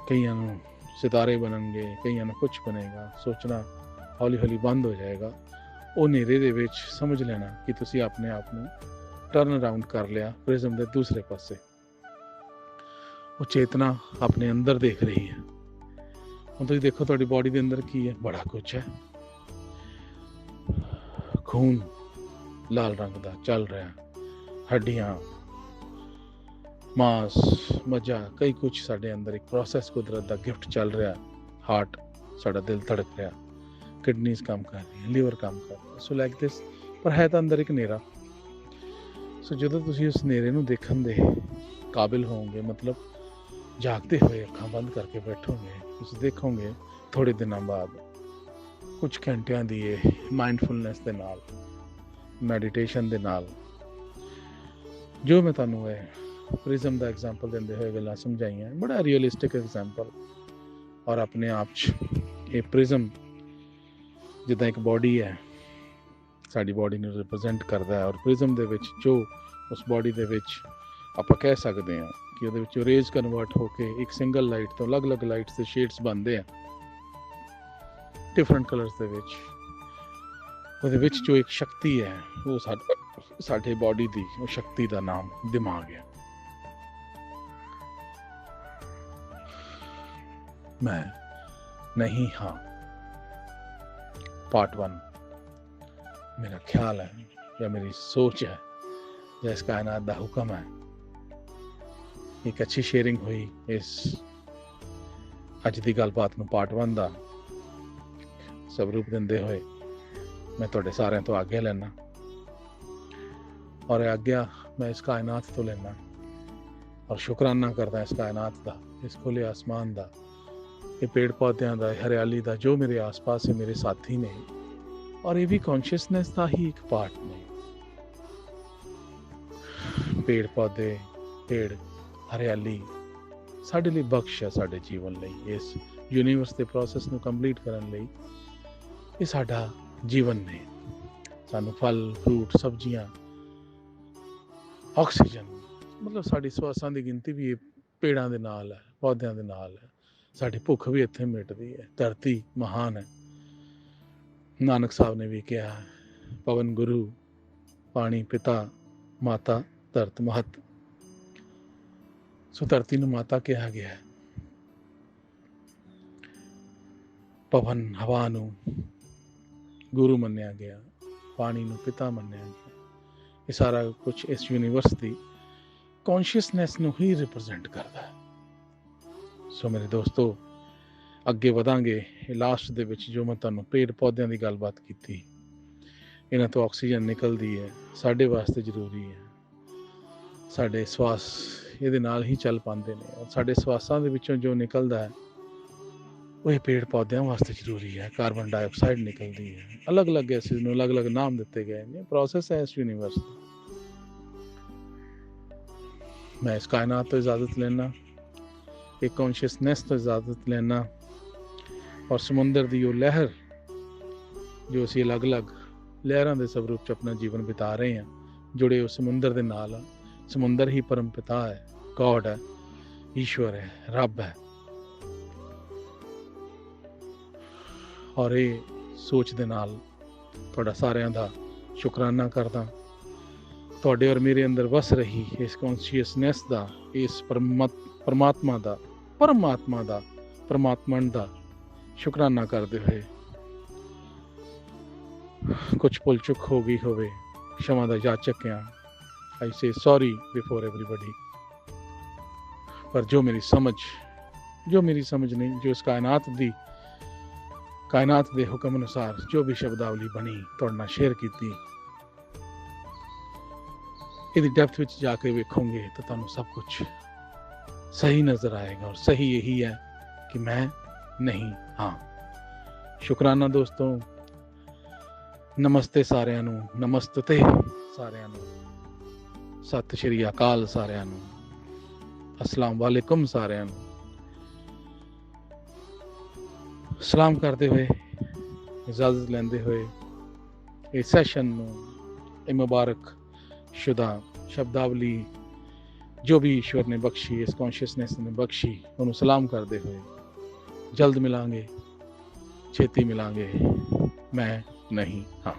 ਕਈਆਂ ਨੂੰ ਸਿਤਾਰੇ ਬਣਨਗੇ, ਕਈਆਂ ਨੂੰ ਕੁਛ ਬਣੇਗਾ, ਸੋਚਣਾ ਹੌਲੀ ਹੌਲੀ ਬੰਦ ਹੋ ਜਾਏਗਾ। ਉਹ ਹਨੇਰੇ ਦੇ ਵਿੱਚ ਸਮਝ ਲੈਣਾ ਕਿ ਤੁਸੀਂ ਆਪਣੇ ਆਪ ਨੂੰ ਟਰਨ ਅਰਾਊਂਡ ਕਰ ਲਿਆ ਪ੍ਰਿਜ਼ਮ ਦੇ ਦੂਸਰੇ ਪਾਸੇ। ਉਹ ਚੇਤਨਾ ਆਪਣੇ ਅੰਦਰ ਦੇਖ ਰਹੀ ਹੈ। ਹੁਣ ਤੁਸੀਂ ਦੇਖੋ ਤੁਹਾਡੀ ਬਾਡੀ ਦੇ ਅੰਦਰ ਕੀ ਹੈ, ਬੜਾ ਕੁਛ ਹੈ। ਖੂਨ ਲਾਲ ਰੰਗ ਦਾ ਚੱਲ ਰਿਹਾ, ਹੱਡੀਆਂ, ਮਾਸ, ਮੱਝਾ, ਕਈ ਕੁਛ ਸਾਡੇ ਅੰਦਰ ਇੱਕ ਪ੍ਰੋਸੈਸ ਕੁਦਰਤ ਦਾ ਗਿਫਟ ਚੱਲ ਰਿਹਾ। ਹਾਰਟ, ਸਾਡਾ ਦਿਲ ਧੜਕ ਰਿਹਾ, ਕਿਡਨੀਜ਼ ਕੰਮ ਕਰ ਰਹੀਆਂ, ਲੀਵਰ ਕੰਮ ਕਰ ਰਿਹਾ, ਸੋ ਲਾਈਕ ਦਿਸ। ਪਰ ਹੈ ਤਾਂ ਅੰਦਰ ਇੱਕ ਹਨੇਰਾ। ਸੋ ਜਦੋਂ ਤੁਸੀਂ ਉਸ ਹਨੇਰੇ ਨੂੰ ਦੇਖਣ ਦੇ ਕਾਬਿਲ ਹੋਵੋਗੇ, ਮਤਲਬ ਜਾਗਦੇ ਹੋਏ ਅੱਖਾਂ ਬੰਦ ਕਰਕੇ ਬੈਠੋਗੇ, ਤੁਸੀਂ ਦੇਖੋਗੇ ਥੋੜ੍ਹੇ ਦਿਨਾਂ ਬਾਅਦ ਕੁਝ ਘੰਟਿਆਂ ਦੀ ਇਹ ਮਾਈਂਡਫੁਲਨੈਸ ਦੇ ਨਾਲ, ਮੈਡੀਟੇਸ਼ਨ ਦੇ ਨਾਲ, ਜੋ ਮੈਂ ਤੁਹਾਨੂੰ ਇਹ ਪ੍ਰਿਜ਼ਮ ਦਾ ਐਗਜ਼ਾਮਪਲ ਦਿੰਦੇ ਹੋਏ ਗੱਲਾਂ ਸਮਝਾਈਆਂ, ਬੜਾ ਰੀਅਲਿਸਟਿਕ ਐਗਜ਼ਾਮਪਲ। ਔਰ ਆਪਣੇ ਆਪ 'ਚ ਇਹ ਪ੍ਰਿਜ਼ਮ ਜਿੱਦਾਂ ਇੱਕ ਬਾਡੀ ਹੈ, ਸਾਡੀ ਬਾਡੀ ਨੂੰ ਰਿਪਰੈਜ਼ੈਂਟ ਕਰਦਾ ਹੈ, ਔਰ ਪ੍ਰਿਜ਼ਮ ਦੇ ਵਿੱਚ ਜੋ ਉਸ ਬਾਡੀ ਦੇ ਵਿੱਚ ਆਪਾਂ ਕਹਿ ਸਕਦੇ ਹਾਂ ਕਿ ਉਹਦੇ ਵਿੱਚ ਰੇਜ਼ ਕਨਵਰਟ ਹੋ ਕੇ ਇੱਕ ਸਿੰਗਲ ਲਾਈਟ ਤੋਂ ਅਲੱਗ-ਅਲੱਗ ਲਾਈਟਸ ਦੇ ਸ਼ੇਡਸ ਬਣਦੇ ਆ ਡਿਫਰੈਂਟ ਕਲਰਸ ਦੇ ਵਿੱਚ। ਉਹਦੇ ਵਿੱਚ ਜੋ ਇੱਕ ਸ਼ਕਤੀ ਹੈ, ਉਹ ਸਾਡੇ ਬਾਡੀ ਦੀ ਉਹ ਸ਼ਕਤੀ ਦਾ ਨਾਮ ਦਿਮਾਗ ਹੈ। ਮੈਂ ਨਹੀਂ ਹਾਂ ਪਾर्ट 1 मेरा ख्याल है या मेरी सोच है या इस कायनात दा हुक्म है। एक अच्छी शेयरिंग हुई इस अज दी गलबात नूं पार्ट 1 दा स्वरूप दिंदे होए मैं तुहाडे सारिਆਂ ਤੋਂ आग्या लेना और आग्या मैं इस कायनात तो लेना और शुकराना करदा इस कायनात दा, इस खुले आसमान दा, ये पेड़ पौधों दा, हरियाली दा, जो मेरे आस पास है, मेरे साथी ने, और ये भी कॉन्शियसनेस का ही एक पार्ट ने। पेड़ पौधे पेड़ हरियाली ਸਾਡੇ ਲਈ ਬਖਸ਼ ਹੈ, ਸਾਡੇ ਜੀਵਨ ਲਈ। ਇਸ ਯੂਨੀਵਰਸ ਦੇ ਪ੍ਰੋਸੈਸ ਨੂੰ ਕੰਪਲੀਟ ਕਰਨ ਲਈ ਇਹ ਸਾਡਾ ਜੀਵਨ ਨੇ। ਸਾਨੂੰ ਫਲ ਫਰੂਟ ਸਬਜ਼ੀਆਂ ਆਕਸੀਜਨ ਮਤਲਬ ਸਾਡੀ ਸਵਾਸਾਂ ਦੀ ਗਿਣਤੀ ਵੀ ਇਹ ਪੇੜਾਂ ਦੇ ਨਾਲ ਹੈ, ਪੌਦਿਆਂ ਦੇ ਨਾਲ ਹੈ। ਸਾਡੀ ਭੁੱਖ ਵੀ ਇੱਥੇ ਮਿਟਦੀ ਹੈ। ਧਰਤੀ ਮਹਾਨ ਹੈ। ਨਾਨਕ ਸਾਹਿਬ ਨੇ ਵੀ ਕਿਹਾ ਪਵਨ ਗੁਰੂ ਪਾਣੀ ਪਿਤਾ ਮਾਤਾ ਧਰਤ ਮਹਤ। ਸੋ ਧਰਤੀ ਨੂੰ ਮਾਤਾ ਕਿਹਾ ਗਿਆ ਹੈ, ਪਵਨ ਹਵਾ ਨੂੰ ਗੁਰੂ ਮੰਨਿਆ ਗਿਆ, ਪਾਣੀ ਨੂੰ ਪਿਤਾ ਮੰਨਿਆ ਗਿਆ। ਇਹ ਸਾਰਾ ਕੁਝ ਇਸ ਯੂਨੀਵਰਸ ਦੀ ਕੌਨਸ਼ੀਅਸਨੈਸ ਨੂੰ ਹੀ ਰਿਪਰੈਜ਼ੈਂਟ ਕਰਦਾ ਹੈ। ਸੋ ਮੇਰੇ ਦੋਸਤੋ, ਅੱਗੇ ਵਧਾਂਗੇ। ਲਾਸਟ ਦੇ ਵਿੱਚ ਜੋ ਮੈਂ ਤੁਹਾਨੂੰ ਪੇੜ ਪੌਦਿਆਂ ਦੀ ਗੱਲਬਾਤ ਕੀਤੀ, ਇਹਨਾਂ ਤੋਂ ਆਕਸੀਜਨ ਨਿਕਲਦੀ ਹੈ, ਸਾਡੇ ਵਾਸਤੇ ਜ਼ਰੂਰੀ ਹੈ। ਸਾਡੇ ਸਵਾਸ ਇਹਦੇ ਨਾਲ ਹੀ ਚੱਲ ਪਾਉਂਦੇ ਨੇ, ਔਰ ਸਾਡੇ ਸਵਾਸਾਂ ਦੇ ਵਿੱਚੋਂ ਜੋ ਨਿਕਲਦਾ ਹੈ ਉਹ ਇਹ ਪੇੜ ਪੌਦਿਆਂ ਵਾਸਤੇ ਜ਼ਰੂਰੀ ਹੈ। ਕਾਰਬਨ ਡਾਈਆਕਸਾਈਡ ਨਿਕਲਦੀ ਹੈ। ਅਲੱਗ ਅਲੱਗ ਗੈਸਿਸ ਨੂੰ ਅਲੱਗ ਅਲੱਗ ਨਾਮ ਦਿੱਤੇ ਗਏ ਨੇ। ਪ੍ਰੋਸੈਸ ਹੈ ਇਸ ਯੂਨੀਵਰਸ ਦਾ। ਮੈਂ ਇਸ ਕਾਇਨਾਤ ਤੋਂ ਇਜਾਜ਼ਤ ਲੈਣਾ, ਇੱਕ ਕੌਨਸ਼ੀਅਸਨੈਸ ਤੋਂ ਇਜਾਜ਼ਤ ਲੈਣਾ, ਔਰ ਸਮੁੰਦਰ ਦੀ ਉਹ ਲਹਿਰ ਜੋ ਅਸੀਂ ਅਲੱਗ ਅਲੱਗ ਲਹਿਰਾਂ ਦੇ ਸਵਰੂਪ 'ਚ ਆਪਣਾ ਜੀਵਨ ਬਿਤਾ ਰਹੇ ਹਾਂ, ਜੁੜੇ ਉਸ ਸਮੁੰਦਰ ਦੇ ਨਾਲ ਆ। ਸਮੁੰਦਰ ਹੀ ਪਰਮ ਪਿਤਾ ਹੈ, ਗੋਡ ਹੈ, ਈਸ਼ਵਰ ਹੈ, ਰੱਬ ਹੈ। ਔਰ ਇਹ ਸੋਚ ਦੇ ਨਾਲ ਤੁਹਾਡਾ ਸਾਰਿਆਂ ਦਾ ਸ਼ੁਕਰਾਨਾ ਕਰਦਾ। ਤੁਹਾਡੇ ਔਰ ਮੇਰੇ ਅੰਦਰ ਵਸ ਰਹੀ ਇਸ ਕੌਨਸ਼ੀਅਸਨੈਸ ਦਾ, ਇਸ ਪਰਮਾਤਮਾ ਦਾ ਸ਼ੁਕਰਾਨਾ ਕਰਦੇ ਹੋਏ, ਕੁਛ ਭੁੱਲ ਚੁੱਕ ਹੋ ਗਈ ਹੋਵੇ, क्षमा ਦਾ याचक ਹਾਂ। I say sorry before everybody। ਪਰ ਜੋ ਮੇਰੀ ਸਮਝ ਨਹੀਂ, ਜੋ ਇਸ ਕਾਇਨਾਤ ਦੇ ਹੁਕਮ ਅਨੁਸਾਰ ਜੋ ਵੀ ਸ਼ਬਦਾਵਲੀ ਬਣੀ ਤੁਹਾਡੇ ਨਾਲ ਸ਼ੇਅਰ ਕੀਤੀ, ਇਹਦੀ ਡੈਪਥ ਵਿੱਚ ਜਾ ਕੇ ਵੇਖੋਗੇ ਤਾਂ ਤੁਹਾਨੂੰ ਸਭ ਕੁਝ ਸਹੀ ਨਜ਼ਰ ਆਏਗਾ। ਔਰ ਸਹੀ ਇਹੀ ਹੈ ਕਿ ਮੈਂ ਨਹੀਂ ਹਾਂ। ਸ਼ੁਕਰਾਨਾ ਦੋਸਤੋ। ਨਮਸਤੇ ਸਾਰਿਆਂ ਨੂੰ, ਨਮਸਤੇ ਸਾਰਿਆਂ ਨੂੰ, ਸਤਿ ਸ਼੍ਰੀ ਅਕਾਲ ਸਾਰਿਆਂ ਨੂੰ, ਅਸਲਾਮ ਵਾਲੇਕੁਮ ਸਾਰਿਆਂ ਨੂੰ। ਸਲਾਮ ਕਰਦੇ ਹੋਏ, ਇਜਾਜ਼ਤ ਲੈਂਦੇ ਹੋਏ, ਇਸ ਸੈਸ਼ਨ ਨੂੰ, ਇਹ ਮੁਬਾਰਕ ਸ਼ੁਦਾ ਸ਼ਬਦਾਵਲੀ ਜੋ ਵੀ ਈਸ਼ਵਰ ਨੇ ਬਖਸ਼ੀ, ਇਸ ਕੌਨਸ਼ੀਅਸਨੈਸ ਨੇ ਬਖਸ਼ੀ, ਉਹਨੂੰ ਸਲਾਮ ਕਰਦੇ ਹੋਏ ਜਲਦ ਮਿਲਾਂਗੇ, ਛੇਤੀ ਮਿਲਾਂਗੇ। ਮੈਂ ਨਹੀਂ ਹਾਂ।